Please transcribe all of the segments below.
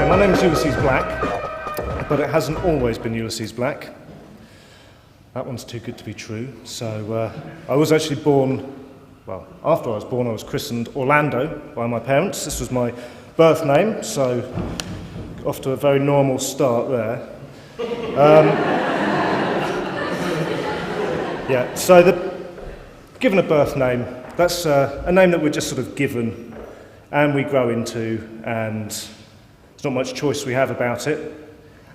My name is Ulysses Black, but it hasn't always been Ulysses Black. That one's too good to be true. So I was actually born, well, after I was born I was christened Orlando by my parents. This was my birth name, so off to a very normal start there. Yeah, so given a birth name, that's a name that we're just sort of given and we grow into, and there's not much choice we have about it.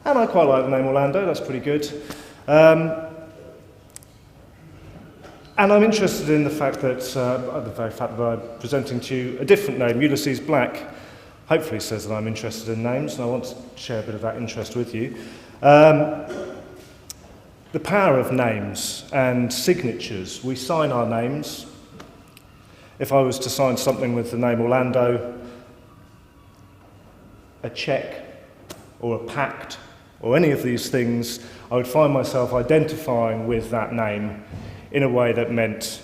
And I quite like the name Orlando, that's pretty good. And I'm interested in the fact that, the very fact that I'm presenting to you a different name, Ulysses Black, hopefully says that I'm interested in names, and I want to share a bit of that interest with you. The power of names and signatures. We sign our names. If I was to sign something with the name Orlando, a check or a pact or any of these things, I would find myself identifying with that name in a way that meant,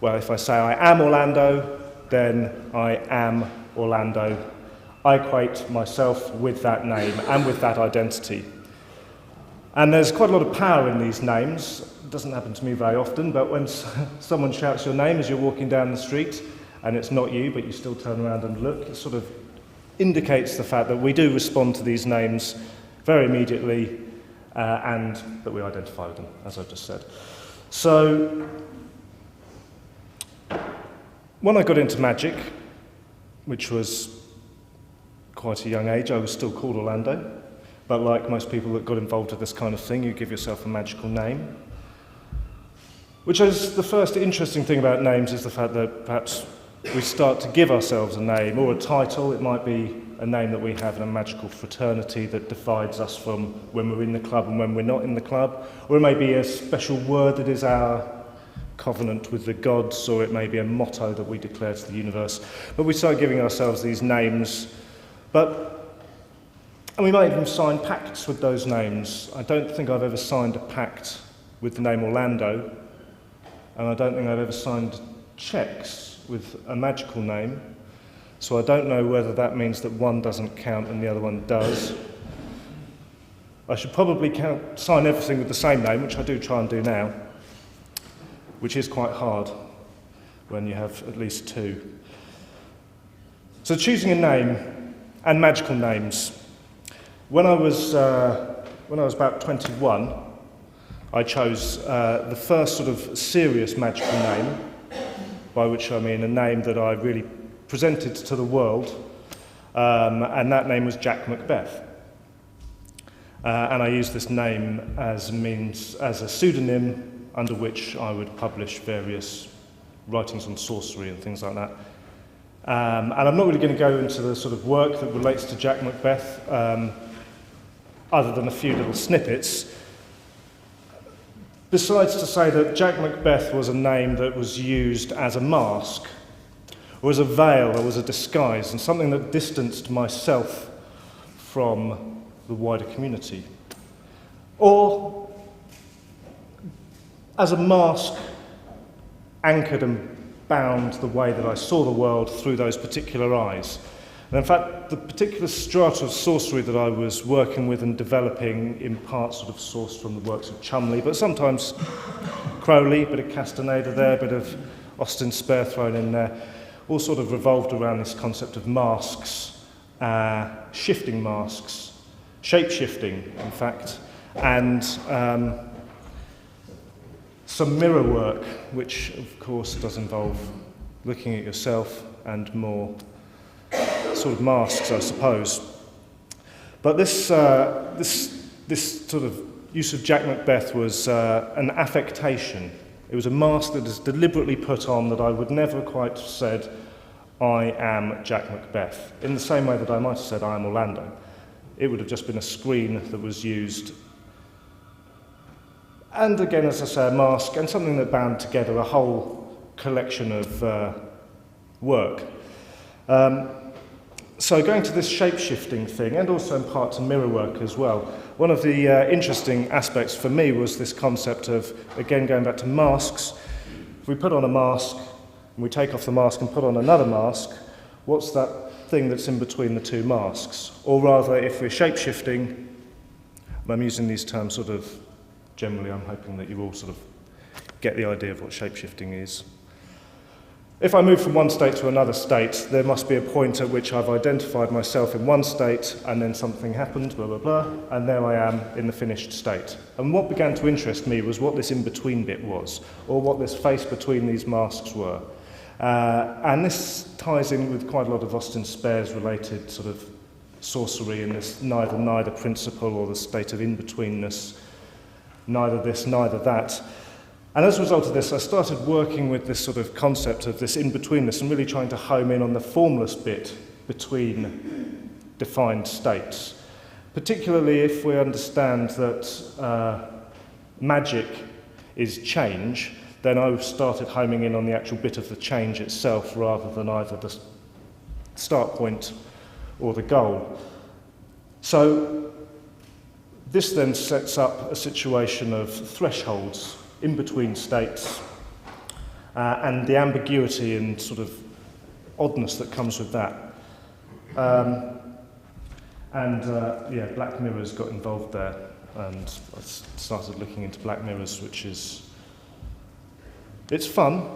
well, if I say I am Orlando, then I am Orlando. I equate myself with that name and with that identity. And there's quite a lot of power in these names. It doesn't happen to me very often, but when someone shouts your name as you're walking down the street and it's not you, but you still turn around and look, it sort of indicates the fact that we do respond to these names very immediately and that we identify with them, as I've just said. So, when I got into magic, which was quite a young age, I was still called Orlando, but like most people that got involved with this kind of thing, you give yourself a magical name. Which is the first interesting thing about names, is the fact that perhaps we start to give ourselves a name or a title. It might be a name that we have in a magical fraternity that divides us from when we're in the club and when we're not in the club, or it may be a special word that is our covenant with the gods, or it may be a motto that we declare to the universe. But we start giving ourselves these names, and we might even sign pacts with those names. I don't think I've ever signed a pact with the name Orlando, and I don't think I've ever signed checks with a magical name, so I don't know whether that means that one doesn't count and the other one does. I should probably sign everything with the same name, which I do try and do now, which is quite hard when you have at least two. So choosing a name and magical names. When I was about 21, I chose the first sort of serious magical name, by which I mean a name that I really presented to the world, and that name was Jack Macbeth. And I used this name as a pseudonym under which I would publish various writings on sorcery and things like that. And I'm not really going to go into the sort of work that relates to Jack Macbeth, other than a few little snippets, besides to say that Jack Macbeth was a name that was used as a mask, or as a veil, or as a disguise, and something that distanced myself from the wider community. Or as a mask anchored and bound the way that I saw the world through those particular eyes. And in fact, the particular strata of sorcery that I was working with and developing, in part sort of sourced from the works of Chumley, but sometimes Crowley, a bit of Castaneda there, a bit of Austin Spare thrown in there, all sort of revolved around this concept of masks, shifting masks, shape-shifting, in fact, and some mirror work, which of course does involve looking at yourself and more sort of masks, I suppose. But this sort of use of Jack Macbeth was an affectation. It was a mask that is deliberately put on that I would never quite have said, I am Jack Macbeth, in the same way that I might have said, I am Orlando. It would have just been a screen that was used. And again, as I say, a mask and something that bound together a whole collection of work. So going to this shape-shifting thing, and also in part to mirror work as well, one of the interesting aspects for me was this concept of, again, going back to masks. If we put on a mask, and we take off the mask and put on another mask, what's that thing that's in between the two masks? Or rather, if we're shape-shifting, and I'm using these terms sort of generally, I'm hoping that you all sort of get the idea of what shape-shifting is. If I move from one state to another state, there must be a point at which I've identified myself in one state, and then something happened, blah, blah, blah, and there I am in the finished state. And what began to interest me was what this in-between bit was, or what this space between these masks were. And this ties in with quite a lot of Austin Spare's related sort of sorcery and this neither principle, or the state of in-betweenness, neither this, neither that. And as a result of this, I started working with this sort of concept of this in-betweenness and really trying to home in on the formless bit between defined states. Particularly if we understand that magic is change, then I started homing in on the actual bit of the change itself rather than either the start point or the goal. So this then sets up a situation of thresholds in between states, and the ambiguity and sort of oddness that comes with that. Black mirrors got involved there, and I started looking into black mirrors, which is, it's fun.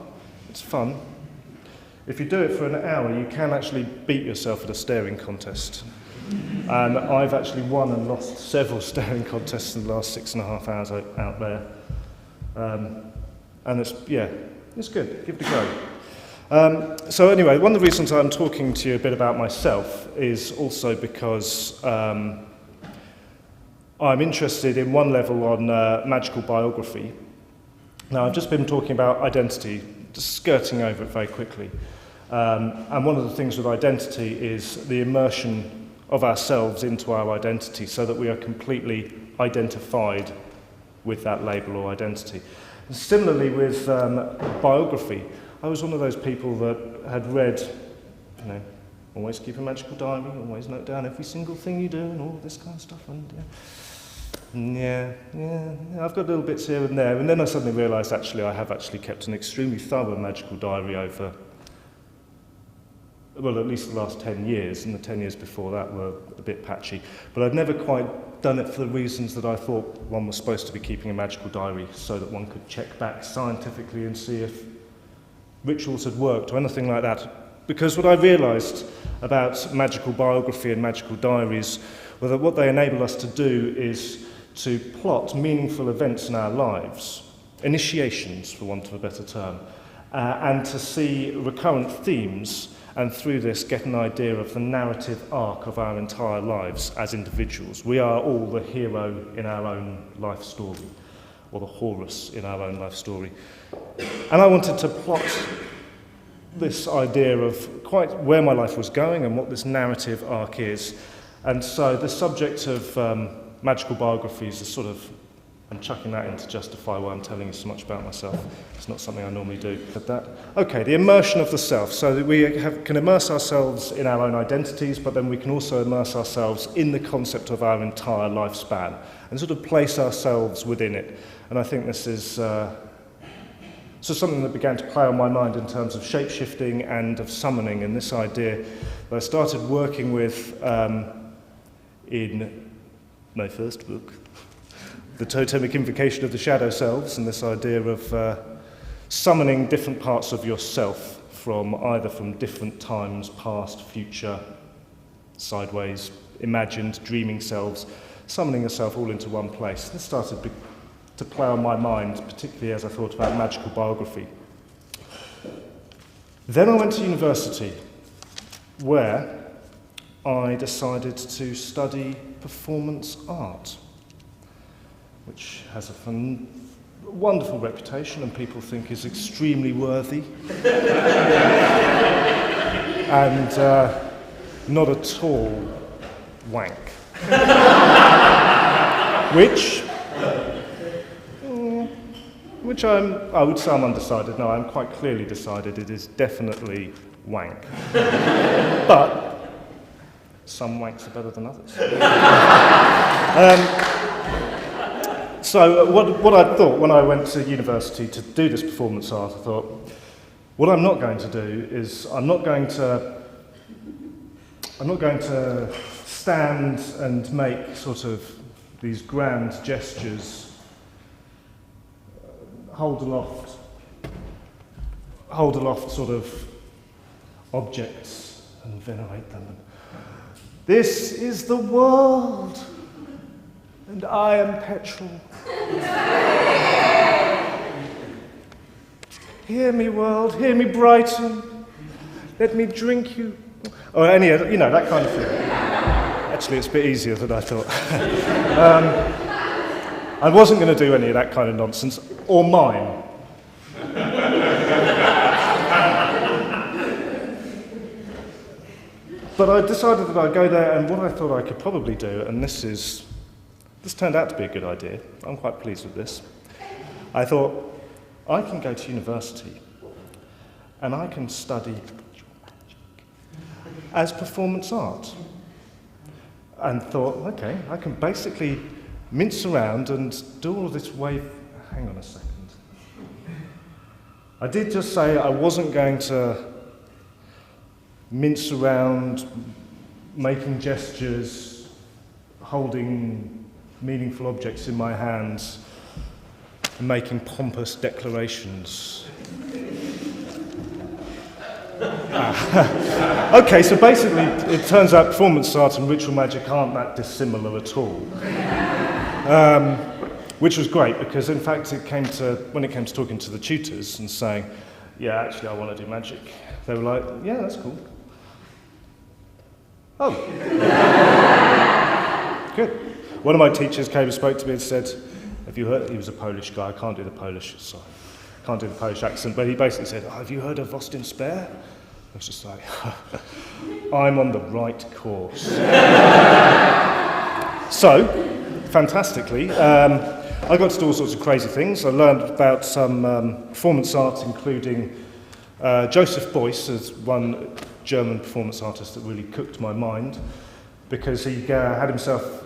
If you do it for an hour, you can actually beat yourself at a staring contest. And I've actually won and lost several staring contests in the last 6.5 hours out there. And it's good, give it a go. So anyway, one of the reasons I'm talking to you a bit about myself is also because I'm interested in one level on magical biography. Now, I've just been talking about identity, just skirting over it very quickly. And one of the things with identity is the immersion of ourselves into our identity so that we are completely identified with that label or identity. And similarly with biography, I was one of those people that had read, always keep a magical diary, always note down every single thing you do and all this kind of stuff. And I've got little bits here and there. And then I suddenly realised actually I have actually kept an extremely thorough magical diary over, well, at least the last 10 years, and the 10 years before that were a bit patchy. But I'd never quite done it for the reasons that I thought one was supposed to be keeping a magical diary, so that one could check back scientifically and see if rituals had worked or anything like that. Because what I realised about magical biography and magical diaries was that what they enable us to do is to plot meaningful events in our lives, initiations, for want of a better term, and to see recurrent themes, and through this get an idea of the narrative arc of our entire lives as individuals. We are all the hero in our own life story, or the Horus in our own life story. And I wanted to plot this idea of quite where my life was going and what this narrative arc is. And so the subject of magical biographies is sort of, I'm chucking that in to justify why I'm telling you so much about myself. It's not something I normally do. Okay, the immersion of the self. So that we can immerse ourselves in our own identities, but then we can also immerse ourselves in the concept of our entire lifespan and sort of place ourselves within it. And I think this is something that began to play on my mind in terms of shape-shifting and of summoning, and this idea that I started working with in my first book, The Totemic Invocation of the Shadow Selves, and this idea of summoning different parts of yourself from different times, past, future, sideways, imagined, dreaming selves, summoning yourself all into one place. This started to play on my mind, particularly as I thought about magical biography. Then I went to university, where I decided to study performance art, which has a wonderful reputation and people think is extremely worthy and not at all wank. Which I would say I'm undecided. No, I'm quite clearly decided it is definitely wank. But some wanks are better than others. So what I thought when I went to university to do this performance art, I thought, what I'm not going to do is I'm not going to stand and make sort of these grand gestures, hold aloft sort of objects and venerate them. This is the world, and I am petrol. Hear me, world, hear me, Brighton. Let me drink you. Or any, you know, that kind of thing. Actually, it's a bit easier than I thought. I wasn't going to do any of that kind of nonsense, or mime. But I decided that I'd go there, and what I thought I could probably do, and this turned out to be a good idea. I'm quite pleased with this. I thought, I can go to university, and I can study as performance art. And thought, okay, I can basically mince around and do all of this wave. Hang on a second. I did just say I wasn't going to mince around, making gestures, holding meaningful objects in my hands, and making pompous declarations. Okay, so basically it turns out performance art and ritual magic aren't that dissimilar at all. Which was great, because in fact when it came to talking to the tutors and saying, yeah, actually I want to do magic, they were like, yeah, that's cool. Oh. Good. One of my teachers came and spoke to me and said, have you heard, he was a Polish guy, I can't do the Polish, sorry. Can't do the Polish accent, but he basically said, have you heard of Austin Spare? I was just like, I'm on the right course. So, fantastically, I got to do all sorts of crazy things. I learned about some performance art, including Joseph Beuys as one German performance artist that really cooked my mind, because he had himself,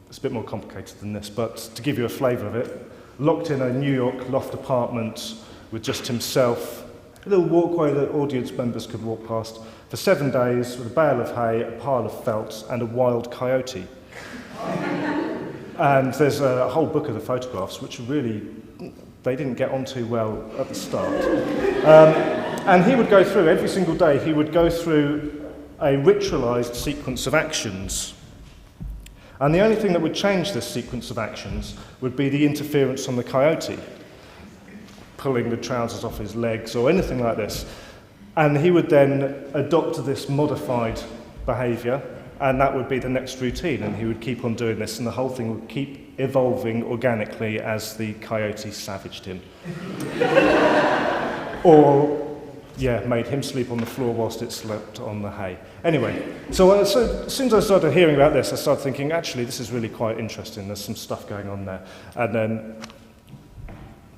it's a bit more complicated than this, but to give you a flavour of it, locked in a New York loft apartment with just himself, a little walkway that audience members could walk past, for 7 days with a bale of hay, a pile of felt, and a wild coyote. And there's a whole book of the photographs, which really, they didn't get on too well at the start. And he would go through, every single day, he would go through a ritualized sequence of actions. And the only thing that would change this sequence of actions would be the interference from the coyote, pulling the trousers off his legs or anything like this. And he would then adopt this modified behaviour, and that would be the next routine, and he would keep on doing this, and the whole thing would keep evolving organically as the coyote savaged him. Or, yeah, made him sleep on the floor whilst it slept on the hay. Anyway, so as soon as I started hearing about this, I started thinking, actually, this is really quite interesting. There's some stuff going on there. And then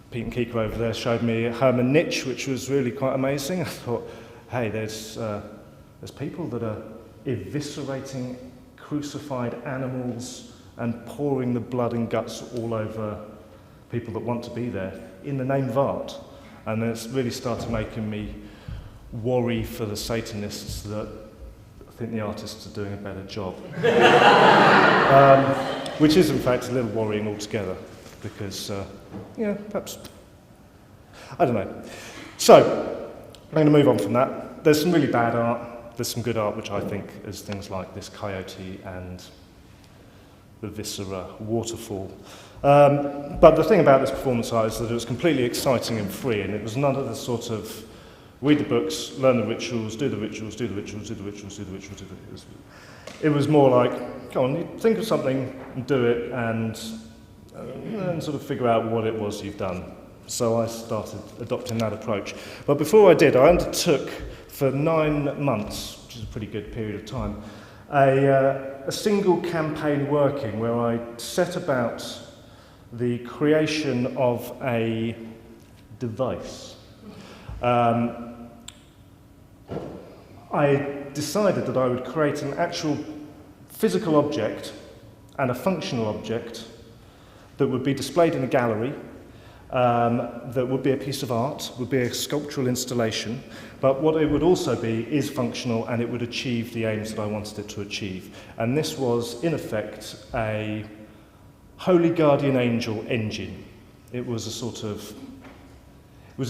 Pete and Kika over there showed me Hermann Nitsch, which was really quite amazing. I thought, hey, there's people that are eviscerating crucified animals and pouring the blood and guts all over people that want to be there in the name of art. And then it's really started making me worry for the Satanists that I think the artists are doing a better job. Which is, in fact, a little worrying altogether, because, perhaps, I don't know. So, I'm going to move on from that. There's some really bad art. There's some good art, which I think is things like this coyote and the viscera waterfall. But the thing about this performance art is that it was completely exciting and free, and it was none of the sort of read the books, learn the rituals, do the rituals, do the rituals, do the rituals, do the rituals, do the rituals. It was more like, come on, you think of something and do it, and sort of figure out what it was you've done. So I started adopting that approach. But before I did, I undertook for 9 months, which is a pretty good period of time, a single campaign working where I set about the creation of a device. I decided that I would create an actual physical object and a functional object that would be displayed in a gallery, that would be a piece of art, would be a sculptural installation, but what it would also be is functional, and it would achieve the aims that I wanted it to achieve. And this was, in effect, a holy guardian angel engine. It was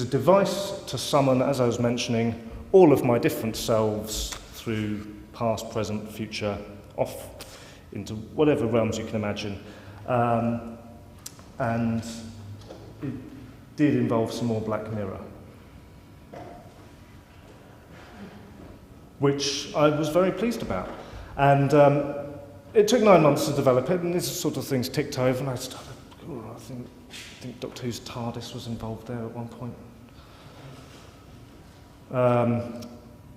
a device to summon, as I was mentioning, all of my different selves through past, present, future, off into whatever realms you can imagine. And it did involve some more Black Mirror, which I was very pleased about. And it took 9 months to develop it, and these sort of things ticked over, and I started, I think Doctor Who's TARDIS was involved there at one point.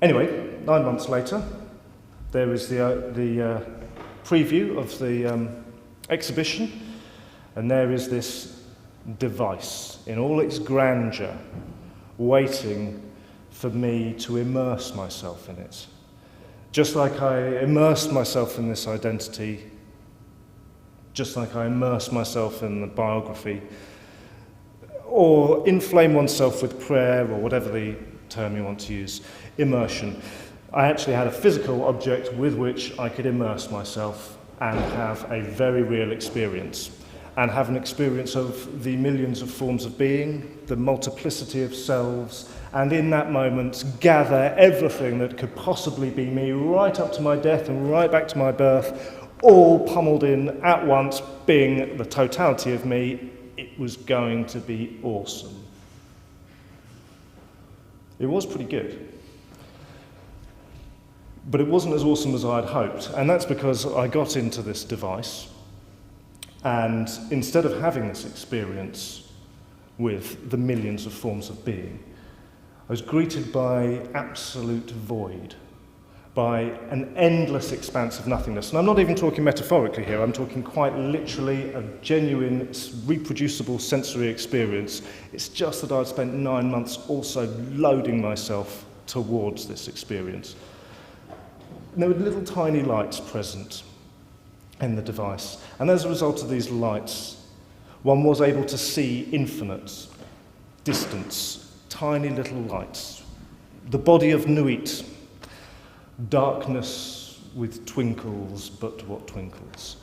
Anyway, 9 months later, there is the preview of the exhibition, and there is this device in all its grandeur, waiting for me to immerse myself in it. Just like I immersed myself in this identity, just like I immersed myself in the biography, or inflame oneself with prayer, or whatever the term you want to use, immersion. I actually had a physical object with which I could immerse myself and have a very real experience, and have an experience of the millions of forms of being, the multiplicity of selves, and in that moment gather everything that could possibly be me, right up to my death and right back to my birth, all pummeled in at once, being the totality of me. It was going to be awesome. It was pretty good. But it wasn't as awesome as I'd hoped, and that's because I got into this device, and instead of having this experience with the millions of forms of being, I was greeted by absolute void, by an endless expanse of nothingness. And I'm not even talking metaphorically here, I'm talking quite literally a genuine, reproducible sensory experience. It's just that I'd spent 9 months also loading myself towards this experience. And there were little tiny lights present in the device, and as a result of these lights, one was able to see infinite distance, tiny little lights. The body of Nitsch, darkness with twinkles, but what twinkles.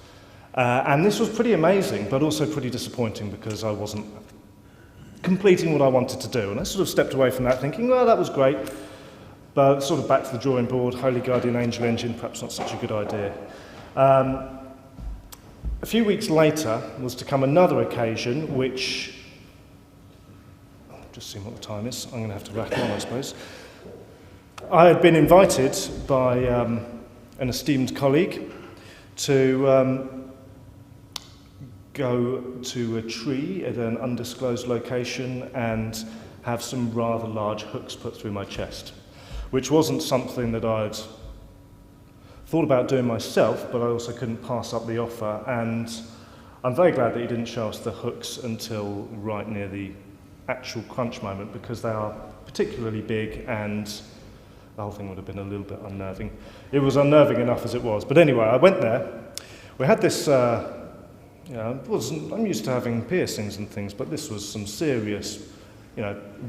And this was pretty amazing, but also pretty disappointing because I wasn't completing what I wanted to do. And I sort of stepped away from that thinking, well, that was great, but sort of back to the drawing board, Holy Guardian Angel Engine, perhaps not such a good idea. A few weeks later was to come another occasion, which, just seeing what the time is, I'm going to have to rattle on, I suppose. I had been invited by an esteemed colleague to go to a tree at an undisclosed location and have some rather large hooks put through my chest, which wasn't something that I'd thought about doing myself, but I also couldn't pass up the offer, and I'm very glad that he didn't show us the hooks until right near the actual crunch moment, because they are particularly big and the whole thing would have been a little bit unnerving. It was unnerving enough as it was. But anyway, I went there. We had this, I'm used to having piercings and things, but this was some serious,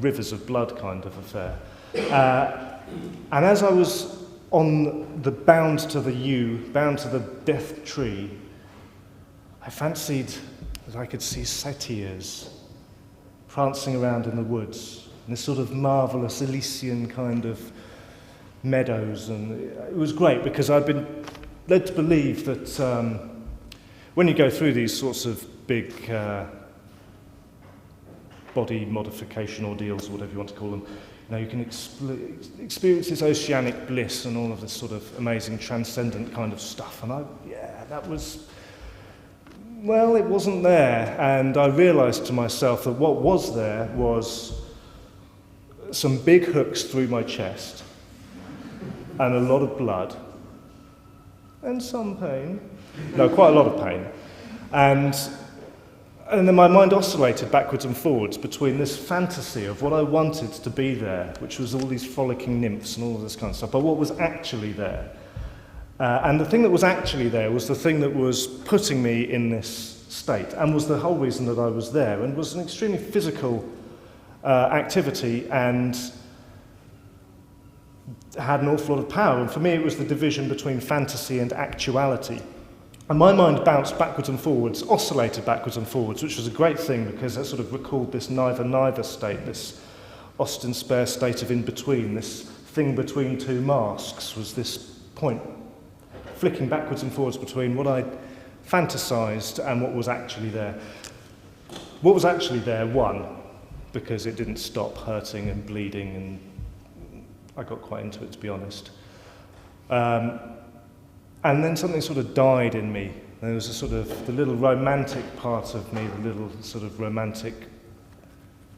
rivers of blood kind of affair. And as I was on the bound to the death tree, I fancied that I could see satyrs prancing around in the woods, in this sort of marvellous Elysian kind of meadows, and it was great because I'd been led to believe that when you go through these sorts of big body modification ordeals, or whatever you want to call them, you can experience this oceanic bliss and all of this sort of amazing transcendent kind of stuff. And it wasn't there. And I realised to myself that what was there was some big hooks through my chest and a lot of blood and some pain. No, quite a lot of pain. And And then my mind oscillated backwards and forwards between this fantasy of what I wanted to be there, which was all these frolicking nymphs and all of this kind of stuff, but what was actually there. And the thing that was actually there was the thing that was putting me in this state, and was the whole reason that I was there, and was an extremely physical activity, and had an awful lot of power. And for me, it was the division between fantasy and actuality. And my mind bounced backwards and forwards, oscillated backwards and forwards, which was a great thing because it sort of recalled this neither-neither state, this Austin Spare state of in-between, this thing between two masks, was this point flicking backwards and forwards between what I fantasized and what was actually there. What was actually there won, because it didn't stop hurting and bleeding, and I got quite into it, to be honest. And then something sort of died in me. There was a sort of, the little romantic part of me, the little sort of romantic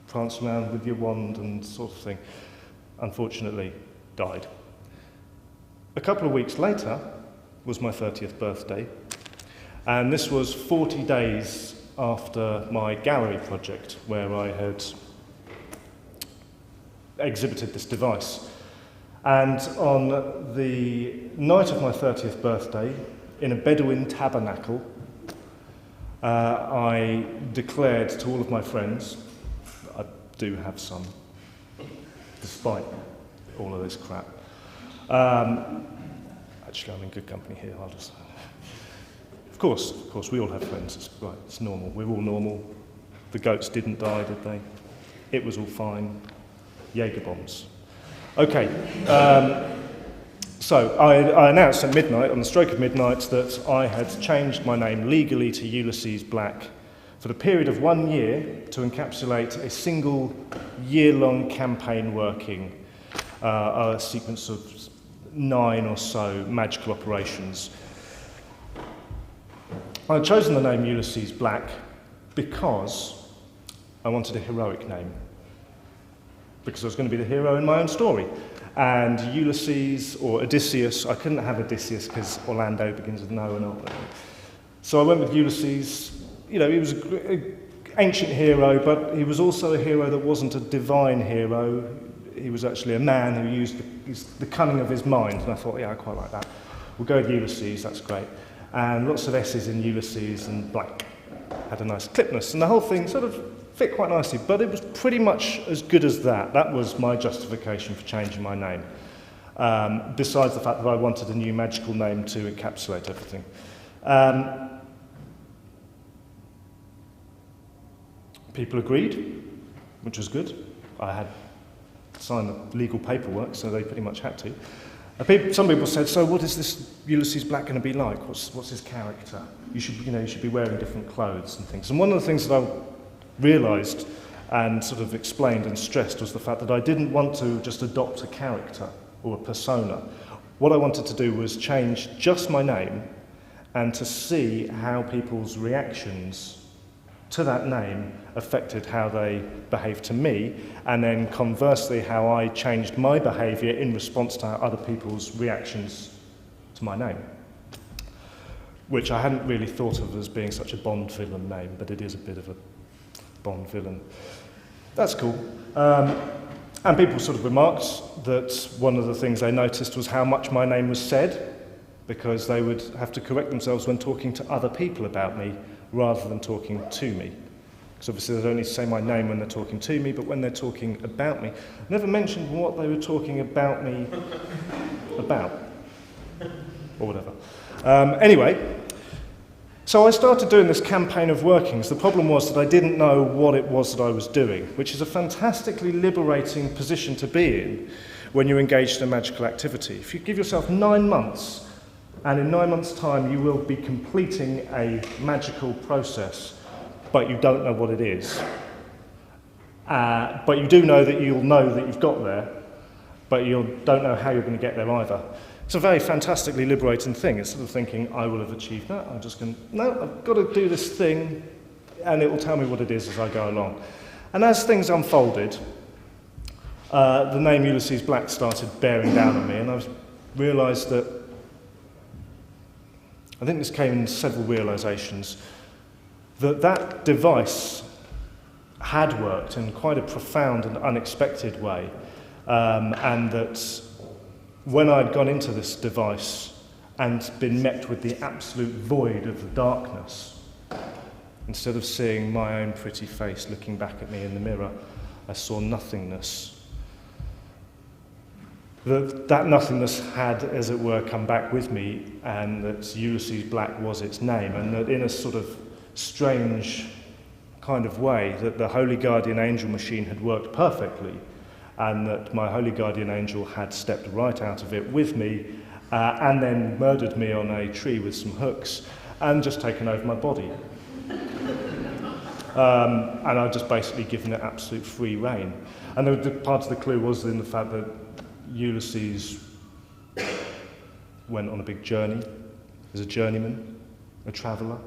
prance around with your wand and sort of thing, unfortunately died. A couple of weeks later was my 30th birthday, and this was 40 days after my gallery project, where I had exhibited this device. And on the night of my 30th birthday, in a Bedouin tabernacle, I declared to all of my friends, I do have some, despite all of this crap. Actually, I'm in good company here, I'll just... Of course, we all have friends, it's normal, we're all normal. The goats didn't die, did they? It was all fine. Jaeger bombs. Okay, so I announced at midnight, on the stroke of midnight, that I had changed my name legally to Ulysses Black for the period of 1 year to encapsulate a single year-long campaign working, a sequence of 9 or so magical operations. I had chosen the name Ulysses Black because I wanted a heroic name, because I was going to be the hero in my own story. And Ulysses, or Odysseus, I couldn't have Odysseus because Orlando begins with no and all. So I went with Ulysses. You know, he was an ancient hero, but he was also a hero that wasn't a divine hero. He was actually a man who used the cunning of his mind, and I thought, yeah, I quite like that. We'll go with Ulysses, that's great. And lots of S's in Ulysses, and Black had a nice clipness, and the whole thing sort of fit quite nicely, but it was pretty much as good as that. That was my justification for changing my name, besides the fact that I wanted a new magical name to encapsulate everything. People agreed, which was good. I had signed the legal paperwork, so they pretty much had to. Some people said, so what is this Ulysses Black going to be like? What's his character? You should be wearing different clothes and things. And one of the things that I realised and sort of explained and stressed was the fact that I didn't want to just adopt a character or a persona. What I wanted to do was change just my name and to see how people's reactions to that name affected how they behaved to me, and then conversely how I changed my behaviour in response to other people's reactions to my name, which I hadn't really thought of as being such a Bond villain name, but it is a bit of a Bond villain. That's cool. And people sort of remarked that one of the things they noticed was how much my name was said, because they would have to correct themselves when talking to other people about me rather than talking to me. Because obviously they don't need to say my name when they're talking to me, but when they're talking about me, I never mentioned what they were talking about me about, or whatever. Anyway, so I started doing this campaign of workings. The problem was that I didn't know what it was that I was doing, which is a fantastically liberating position to be in when you're engaged in a magical activity. If you give yourself 9 months, and in 9 months' time you will be completing a magical process, but you don't know what it is. But you do know that you'll know that you've got there, but you don't know how you're going to get there either. It's a very fantastically liberating thing. Instead of thinking, I will have achieved that, I'm just going, no, I've got to do this thing, and it will tell me what it is as I go along. And as things unfolded, the name Ulysses Black started bearing down on me, and I realised that, I think this came in several realisations. that device had worked in quite a profound and unexpected way, and that when I'd gone into this device and been met with the absolute void of the darkness, instead of seeing my own pretty face looking back at me in the mirror, I saw nothingness. That nothingness had, as it were, come back with me, and that Ulysses Black was its name, and that in a sort of strange kind of way, that the Holy Guardian Angel machine had worked perfectly, and that my Holy Guardian Angel had stepped right out of it with me, and then murdered me on a tree with some hooks, and just taken over my body. And I'd just basically given it absolute free rein. And the part of the clue was in the fact that Ulysses went on a big journey as a journeyman, a traveller,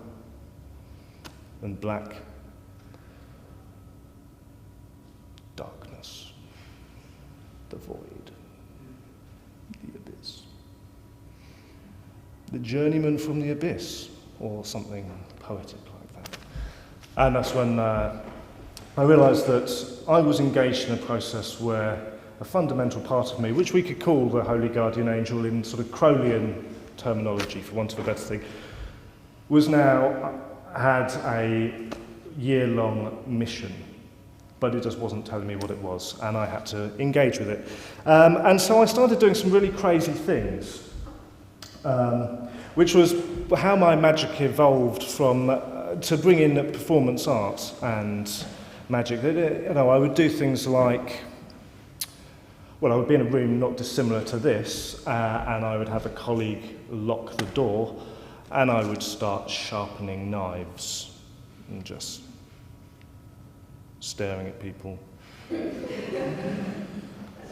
and Black, darkness, the void, the abyss. The journeyman from the abyss, or something poetic like that. And that's when I realised that I was engaged in a process where a fundamental part of me, which we could call the Holy Guardian Angel in sort of Crowleyan terminology, for want of a better thing, was now had a year-long mission, but it just wasn't telling me what it was, and I had to engage with it. And so I started doing some really crazy things, which was how my magic evolved from to bring in performance art and magic. You know, I would do things like, well, I would be in a room not dissimilar to this, and I would have a colleague lock the door, and I would start sharpening knives and just staring at people.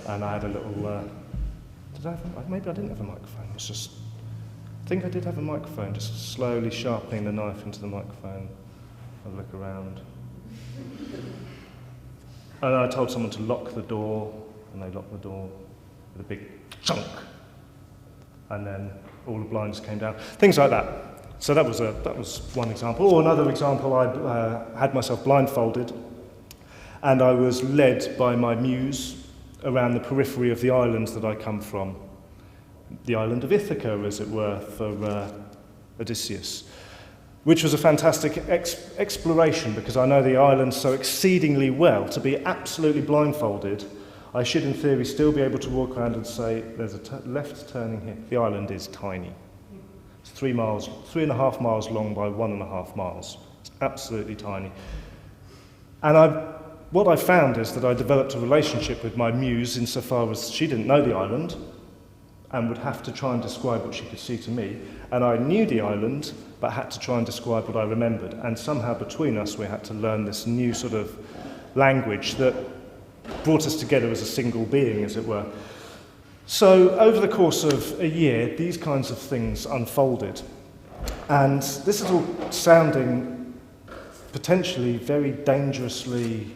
And I had a little, maybe I didn't have a microphone, it's just, I think I did have a microphone, just slowly sharpening the knife into the microphone. I'd look around. And I told someone to lock the door, and they locked the door with a big chunk. And then all the blinds came down. Things like that. So that was one example. Or another example, I had myself blindfolded, and I was led by my muse around the periphery of the island that I come from. The island of Ithaca, as it were, for Odysseus, which was a fantastic exploration, because I know the island so exceedingly well. To be absolutely blindfolded, I should in theory still be able to walk around and say, there's a left turning here. The island is tiny. It's 3.5 miles long by 1.5 miles. It's absolutely tiny. And what I found is that I developed a relationship with my muse insofar as she didn't know the island and would have to try and describe what she could see to me. And I knew the island, but had to try and describe what I remembered. And somehow between us, we had to learn this new sort of language that brought us together as a single being, as it were. So over the course of a year, these kinds of things unfolded. And this is all sounding potentially very dangerously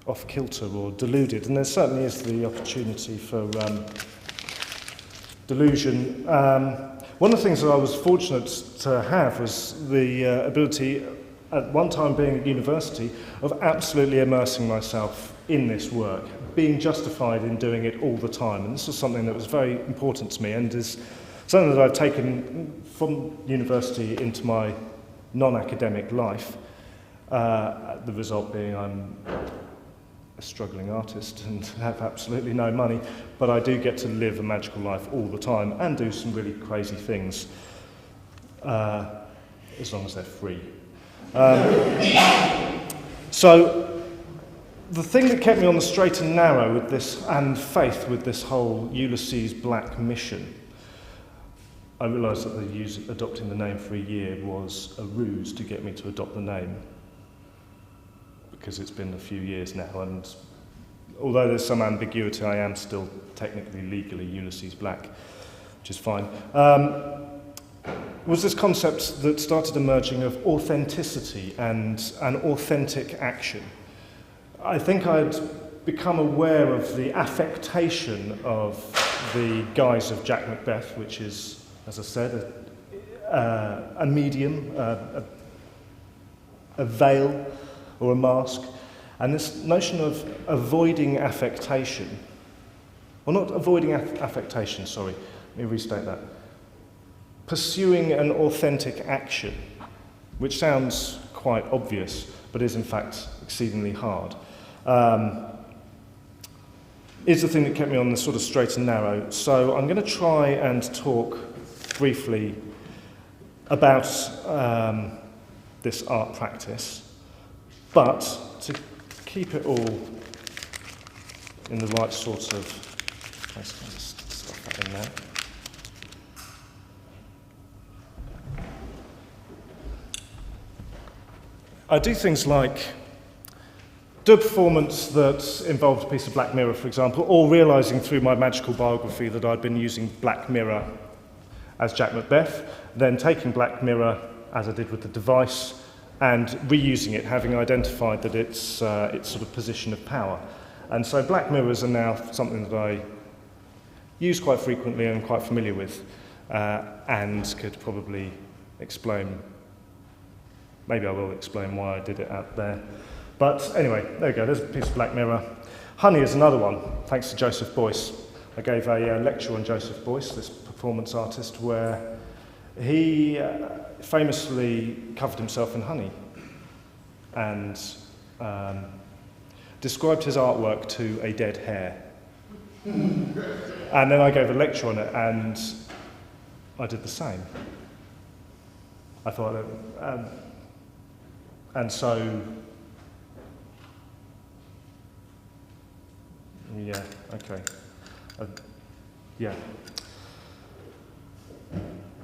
off-kilter or deluded, and there certainly is the opportunity for delusion. One of the things that I was fortunate to have was the ability, at one time being at university, of absolutely immersing myself in this work, being justified in doing it all the time. And this was something that was very important to me, and is something that I've taken from university into my non-academic life. The result being I'm a struggling artist and have absolutely no money, but I do get to live a magical life all the time and do some really crazy things, as long as they're free. So the thing that kept me on the straight and narrow with this, and faith with this whole Ulysses Black mission, I realised that adopting the name for a year was a ruse to get me to adopt the name, because it's been a few years now, and although there's some ambiguity, I am still technically legally Ulysses Black, which is fine. Was this concept that started emerging of authenticity and an authentic action. I think I'd become aware of the affectation of the guise of Jack Macbeth, which is, as I said, a medium, a veil or a mask, and this notion of avoiding affectation, or not avoiding affectation, sorry, let me restate that. Pursuing an authentic action, which sounds quite obvious, but is in fact exceedingly hard, is the thing that kept me on the sort of straight and narrow. So I'm going to try and talk briefly about this art practice, but to keep it all in the right sort of place. Can I just stuff that in there? I do things like do a performance that involved a piece of Black Mirror, for example, or realising through my magical biography that I'd been using Black Mirror as Jack Macbeth, then taking Black Mirror, as I did with the device, and reusing it, having identified that it's sort of position of power. And so Black Mirrors are now something that I use quite frequently and quite familiar with, and could probably explain. Maybe I will explain why I did it out there. But anyway, there we go, there's a piece of Black Mirror. Honey is another one, thanks to Joseph Beuys. I gave a lecture on Joseph Beuys, this performance artist, where he famously covered himself in honey and described his artwork to a dead hare. And then I gave a lecture on it, and I did the same. I thought, and so, yeah, okay. Yeah.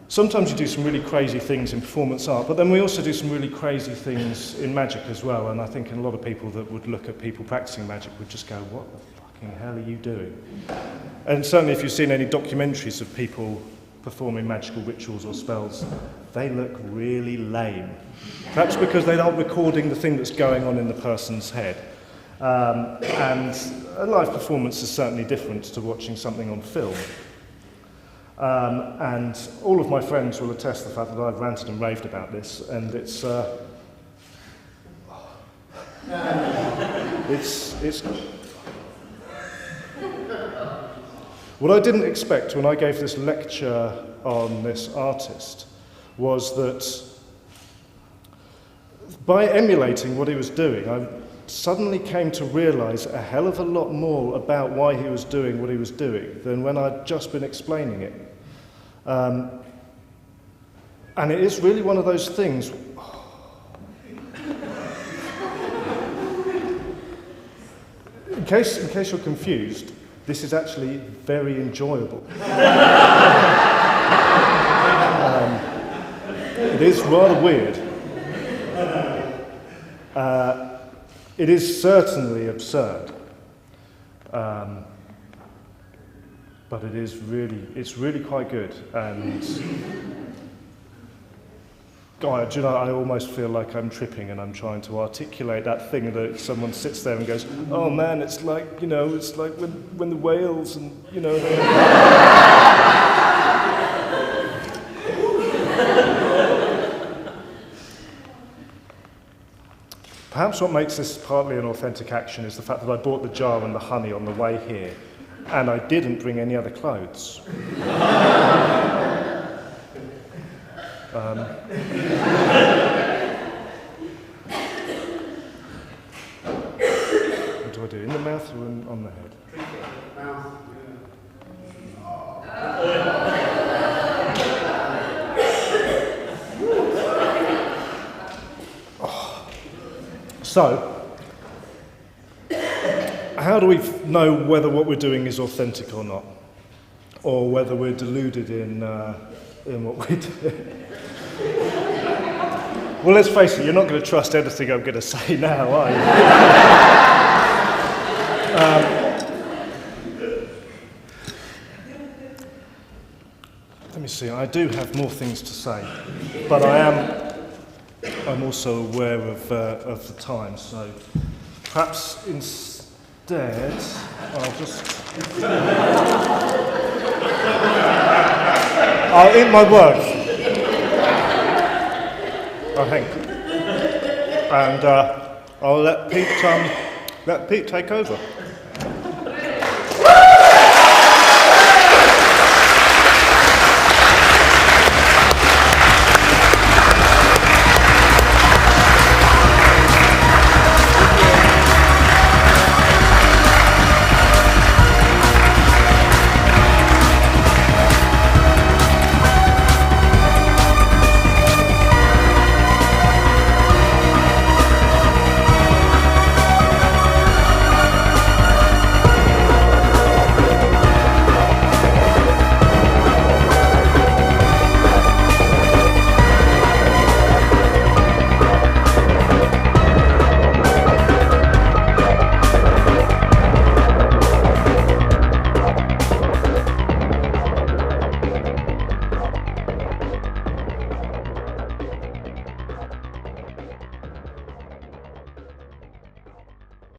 Sometimes you do some really crazy things in performance art, but then we also do some really crazy things in magic as well, and I think a lot of people that would look at people practicing magic would just go, what the fucking hell are you doing? And certainly if you've seen any documentaries of people performing magical rituals or spells, they look really lame. Perhaps because they aren't recording the thing that's going on in the person's head. And a live performance is certainly different to watching something on film. And all of my friends will attest to the fact that I've ranted and raved about this, and it's what I didn't expect when I gave this lecture on this artist was that by emulating what he was doing, I suddenly came to realise a hell of a lot more about why he was doing what he was doing than when I'd just been explaining it. And it is really one of those things. In case you're confused, this is actually very enjoyable. It is rather weird. It is certainly absurd, but it's really quite good. And God, do you know, I almost feel like I'm tripping and I'm trying to articulate that thing that someone sits there and goes, "Oh man, it's like, you know, it's like when the whales and, you know." Perhaps what makes this partly an authentic action is the fact that I bought the jar and the honey on the way here, and I didn't bring any other clothes. What do I do, in the mouth or on the head? So, how do we know whether what we're doing is authentic or not? Or whether we're deluded in what we do? Well, let's face it, you're not going to trust anything I'm going to say now, are you? Let me see, I do have more things to say, but I'm also aware of the time, so perhaps instead I'll eat my words. I think. And I'll let Pete take over.